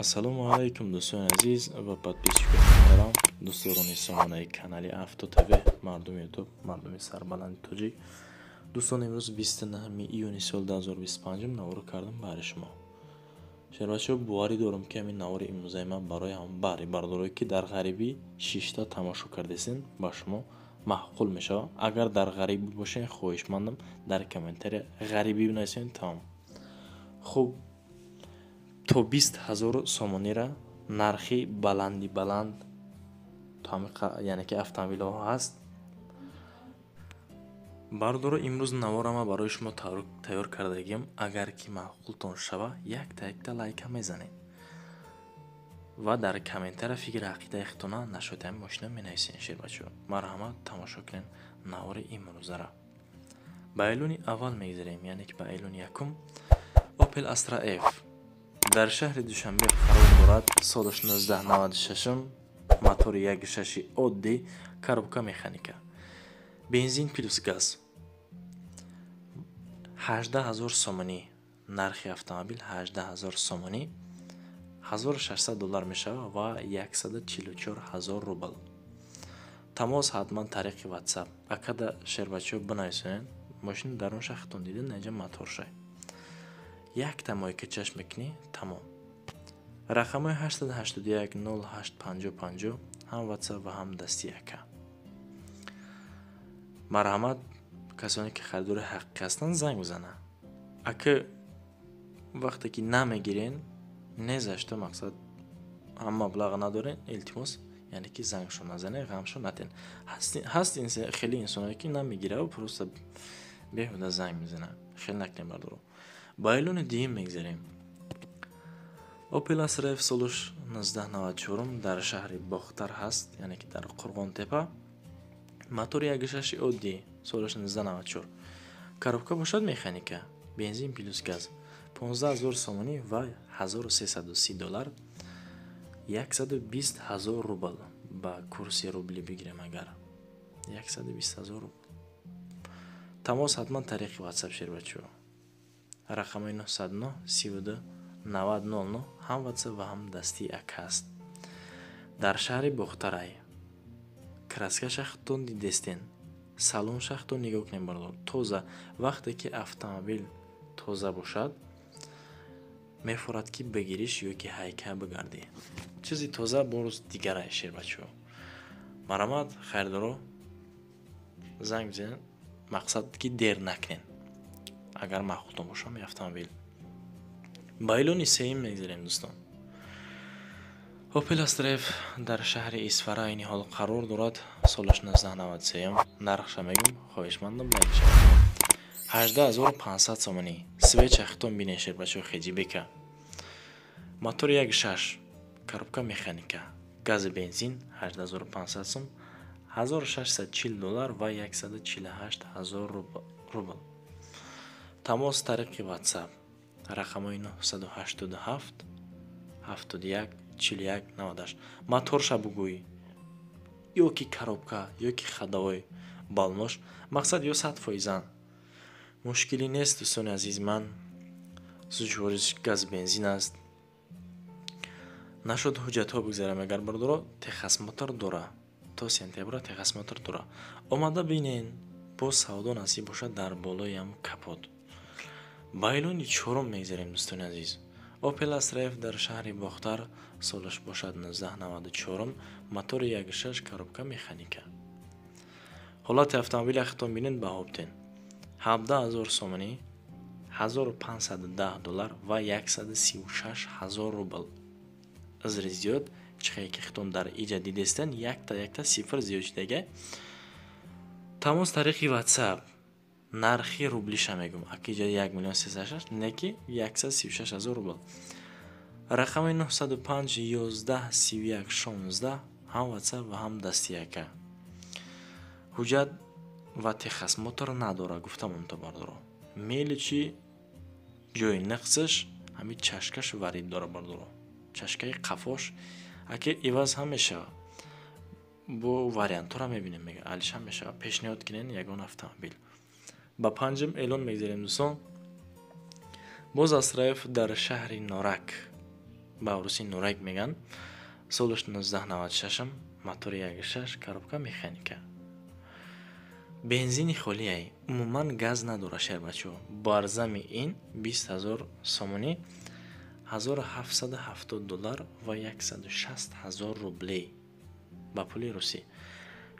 Ассалому алайкум дӯстони азиз ва подписчикони муҳтарам, дӯстдорони сомонаи канали Авто ТВ, мардуми ютуб, мардуми сарбаланди тоҷик. Дӯстон, имрӯз 29 июни соли 2025 наворо кардам баҳри шумо. Шербачаҳо, боварӣ дорам ки ҳамин навори имрӯзаи ман барои ҳамон баҳри бардорое ки дар ғарибӣ 6та тамошо кардесин ба шумо маъқул мешавад. Агар дар ғарибӣ бошен, хоҳишмандам дар комментария ғарибӣ бинависед. Тамом. хуб, то 20,000 сомонира нархи баланди баланд яъне ки автомобилҳо ҳаст. бардоро, имрӯз наворама барои шумо тайёр кардагим. Агар ки маъқултон шава, якта лайка мезанед ва дар комментария фикри ақидаи худтона нашоти ҳамин мошина менависед. шербачаҳо, марҳамат, тамошо кунед навори имрӯзара. ба эълони аввал мегзарем, яъне ки ба эълони якум. Opel Astra F дар шаҳри Душанбе қарор дорад. Соли 1996, мотори 1.6 оддӣ, коробка механика, бензин плюс газ, 18000 сомонӣ. Нархи автомобил 18000 сомонӣ, $1600 мешавад ва 144000 рубл. тамос ҳатман тариқи WhatsApp. Акада шербачаҳо бинависонед. Мошини дарун шахтон дидед, наҷа моторшай. Якта моҳика чашм мекунӣ, тамом. рақамҳои 881 0850 ҳам WhatsApp ва ҳам дасти яка. марҳамат, касоне ки харидори ҳақиқӣ ҳастанд, занг бизананд. ака вақте ки намегирен, незашто мақсад ҳам маблағ надорен, илтимос, яъне ки зангшон назанед, ғамшо натен. ҳаст хеле инсоное ки намегирав, просто беҳуда занг мезананд. хеле накунед бардоро. ба эълони диюм мегзарем. Opel Astra F соли 1994 дар шаҳри Бохтар ҳаст, яъне ки дар Қурғонтепа. мотори 1.6 оддӣ, соли 1994. коробка бошад механика, бензин плюс газ, 15000 сомонӣ ва $1330, 120000 рубл. ба курси рубли бигирем, агар 120000 рубл. тамос ҳатман тариқи WhatsApp. шербачаҳо, рақамҳои 909 32 90 00 ҳам WhatsApp ва ҳам дасти як аст. дар шаҳри Бохтарай. краска шахтон дидестен, салон шахтон нигоҳ кунем бардор. тоза, вақте ки автомобил тоза бошад, мефорад ки бигириш ё ки ҳайка бигардӣ. чизи тоза боз дигарай. шербачаҳо, марҳамат, харидоро занг бизанед, мақсад ки дер накунед агар маъқултон бошад автомобил. ба эълони сеюм мегзарем. дӯстон, Opel Astra F дар шаҳри Исфара айни ҳол қарор дорад. соли 1993. нархша мегум, хоҳишмандам лайк шавад. 18500 сомонӣ. свеч ахтон бинед. шербачаҳо, хеҷибека. мотори 1.6, коробка механика, газ бензин, 18500 сом, $1640 ва 148000 рубл. тамос тариқи WhatsApp. рақамҳои 987 71 41 98. моторша бугӯй, ё ки коробка, ё ки ходовой балнош, мақсад ё 100%. мушкилӣ нест, дӯстони азиз ман. зуҷвориш газ бензин аст. нашуд ҳуҷҷатҳо бигзарам. агар бардоро техас мотор дора, то сентябра техас мотор дора. омада бинен, бо савдо насиб бошад дар болои ҳам капот. ба эълони чорум мегзарем. дӯстони азиз, Opel Astra F дар шаҳри Бохтар, солаш бошад 1994, мотори 1.6, коробка механика. ҳолати автомобили хитон бинед, баҳо битен. 17000 сомонӣ, $1510 ва 136000 рубл. азри зиёд чихе ки хитон дар иҷа дидестен, якта сифр зиёд шудага. тамос тариқи WhatsApp. нархи рублиша мегум. акиҷа 1,360,000, неки 136000 рубл. рақами 905 11 31 16 ҳам WhatsApp ва ҳам дасти яка. ҳуҷҷат ва техас мотор надора, гуфтамон то бардоро. мели чи ҷои нақсаш ҳамин чашкаш варид дора бардоро. чашкаи қафош аки иваз ҳам мешавад. бо вариантора мебинем, мега алиш ҳам мешавад. пешниҳод кинен ягон автомобил. ба панҷум эълон мегзарем. дӯстон, боз Astra F дар шаҳри Норак. ба уруси Нурак меган. Солаш 1996 мотори 1.6 коробка механика. Бензини холияй, умуман газ надора шербачо. Барзами ин 20,000 сомонӣ, $1770 ва 160,000 рублей ба пули русӣ.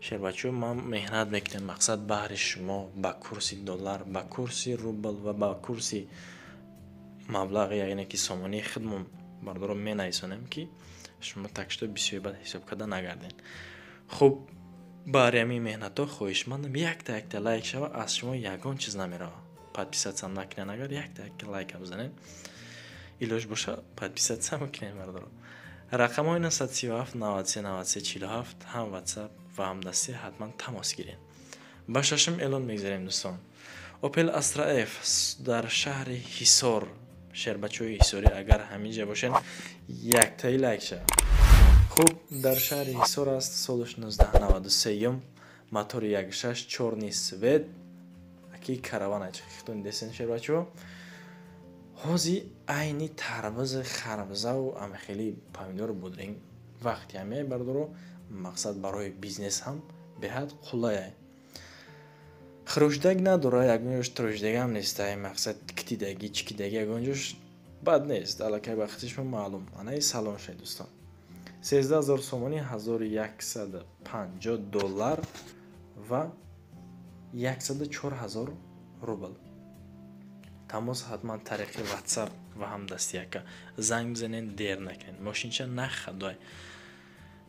Шербачо ман меҳнат мекунем, мақсад баҳри шумо ба курси доллар, ба курси рубл ва ба курси маблағи яъне ки сомонии худмон бардоро менависонем ки шумо такшто бисёри бад ҳисоб карда нагарден. Хуб, баҳри ҳамин меҳнатҳо хоҳишмандам якта лайк шава, аз шумо ягон чиз намерава. Подписатсия накунен, агар якта лайка бизанен, илоҷ боша подписатсия мекунем бардоро. Рақамҳои 937 93 93 47 ҳам WhatsApp ва ҳам дастӣ ҳатман тамос гиред. Ба шашм эълон мегзарем дӯстон. Opel Astra F дар шаҳри Ҳисор. Шербачои ҳисорӣ агар ҳамин ҷа бошен яктаи лайк шава. Хуб, дар шаҳри Ҳисор аст, солаш 1993, мотори 1.6 чорни свет, аки караван ачхихтон десен шербачо. ҳози айни тарвузи харбзаву амхели помидор будринг вақти ҳамяй бардоро мақсад барои бизнес ҳам беҳад қулай. хрӯшдаг надора, ягонҷош трӯшдагам нестай, мақсад китидаги чикидаги ягонҷош бад нест, аллакай вақтишмо маълум. Анаи салон шай дӯстон. 13,000 сомонӣ, $150 ва 104,000 рубл. тамос ҳатман тариқи WhatsApp ва ҳам дастияка занг бизанен, дер накунед. Мошинча нахадой.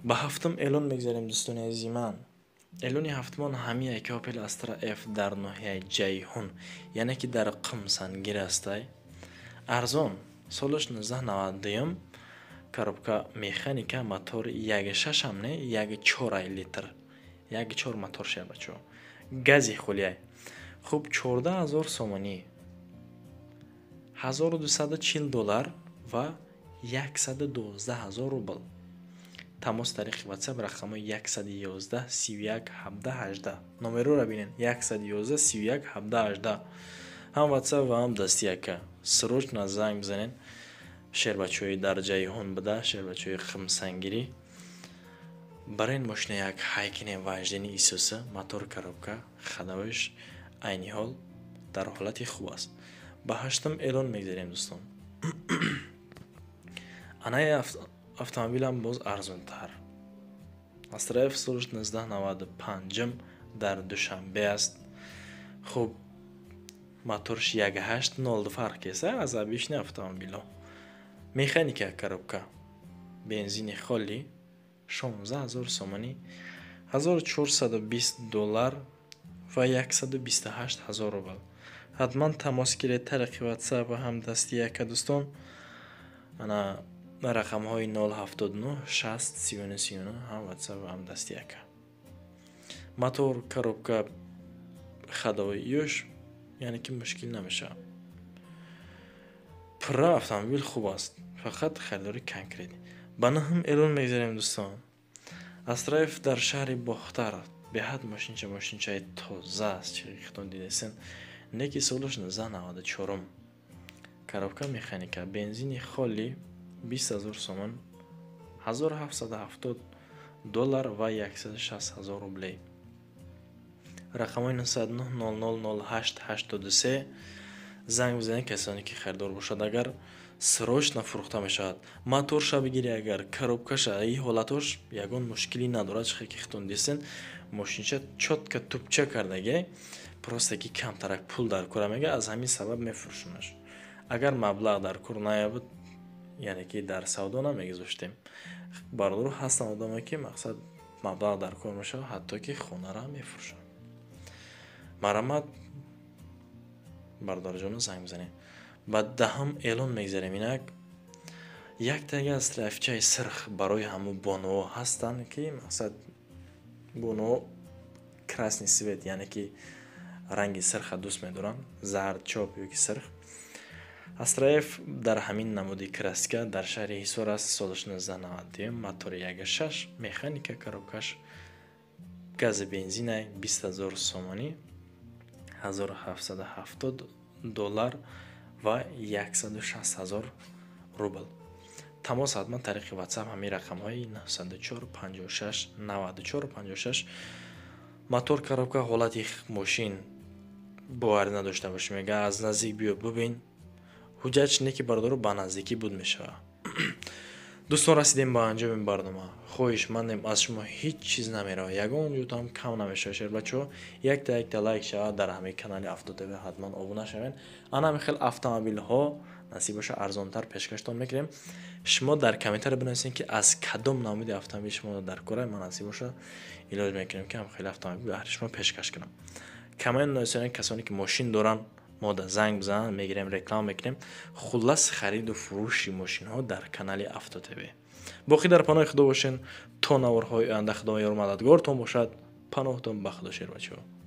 Ба ҳафтум эълон мегзарем дӯстони азизи ман. эълони ҳафтумон ҳамия ки Opel Astra F дар ноҳияи Ҷайҳун, яъне ки дар Қум сангир астай. Арзон, солаш 1992, коробка механика, мотор 1.6 ҳам не, 1.4 литр, 1.4 мотор шербачо. гази хулияй. Хуб, 14,000 сомонӣ, $1240 ва 112,000 рубл. тамос тариқи WhatsApp рақамҳои 111 31 17 18. номероро бинен 111 31 17 18. ҳам WhatsApp ва ҳам дастияка. срочно занг бизанен. шербачои дар Ҷайҳун буда, шербачои Қумсангирӣ. Барои мошина як Хайкин ваҷдини Исуса, мотор коробка, хадавош айни ҳол дар ҳолати хуб аст. Ба ҳаштум эълон мегзарем дӯстон. анаи автомобилам боз арзонтар. Astra F солаш 1995 дар Душанбе аст. хуб, моторш 1.8 0 фарқ еса аз обични автомобило. механика коробка, бензини холӣ, 16,000 сомонӣ, $1420 ва 128,000 рубл. ҳатман тамос гиред тариқи WhatsApp ва ҳам дастияка дӯстон. ана рақамҳои 079 60 39 39 ҳам WhatsApp ва ҳам дастияка. мотор коробка хадовои ёш, яъне ки мушкил намеша. пурра автомобил хуб аст, фақат харидори конкрет. ба наҳм эълон мегзарем дӯстон. Astra F дар шаҳри Бохтар, беҳад мошинчаи тоза аст, чӣ хитон дидесен. неки солаш 1994, коробка механика, бензини холӣ, 20,000 сомон, $1770 ва 160,000 рублей. рақамҳои 99 00 08 83. занг бизанед касоне ки харидор бошад. агар срочно фурӯхта мешавад, моторша бигири, агар коробкаша и ҳолатош ягон мушкилӣ надорад, чихе ки хитон дисен, мошинча чотка тупча кардаге, просто ки камтарак пул дар кора мега, аз ҳамин сабаб мефурӯшамаш. агар маблағ дар кор наёбад, яъне ки дар савдо намегузоштем. бардоро ҳастан одаме ки мақсад маблағ дар кор мешава, ҳатто ки хонара мефурӯшад. марамат бардорҷоно занг бизанед. ба даҳам эълон мегзарем. инак яктаги аз лайфчаи сирх барои ҳамун бонуо ҳастанд ки мақсад бонуо красни свет, яъне ки ранги сирха дӯст медоранд, зард чоп ёки сирх. Astra F дар ҳамин намуди классика дар шаҳри Ҳисор аст. солаш 1990, мотори 1.6, механика коробкаш, гази бензинай, 20,000 сомонӣ, $1770 ва 160,000 рубл. тамос ҳатман тариқи ватсап ҳамин рақамҳои 94 56 94 56 мотор коробка ҳолати мошин боварӣ надошта бошӣ, мега аз наздик биё бубин, ҳуҷҷатш не ки бародаро ба наздикӣ буд мешава. дӯстон, расидем ба анҷоми барнома. хоҳишмандем аз шумо ҳеҷ чиз намерава, ягон ҷӯтам кам намешава. шер бачаҳо, якта лайк шава дар ҳамин канали Автотв ҳатман обуна шавен. ана ҳамин хел автомобилҳо насиб боша арзонтар пешкаштон мекунем. шумо дар комментария бинависед ки аз кадом намуди автомобил шумо дар кора, ман насиб боша илоҷ мекунем ки ҳам хел автомобил баҳри шумо пешкаш кунам. камен носиёни касоне ки мошин доранд мода занг бизананд, мегирем, реклама мекунем. хуллас хариду фурӯши мошинҳо дар канали Автотв. боқӣ дар паноҳи худо бошен то наворҳои оянда. худо ёр мададгортон бошад. паноҳтон ба худо, шер бачаҳо.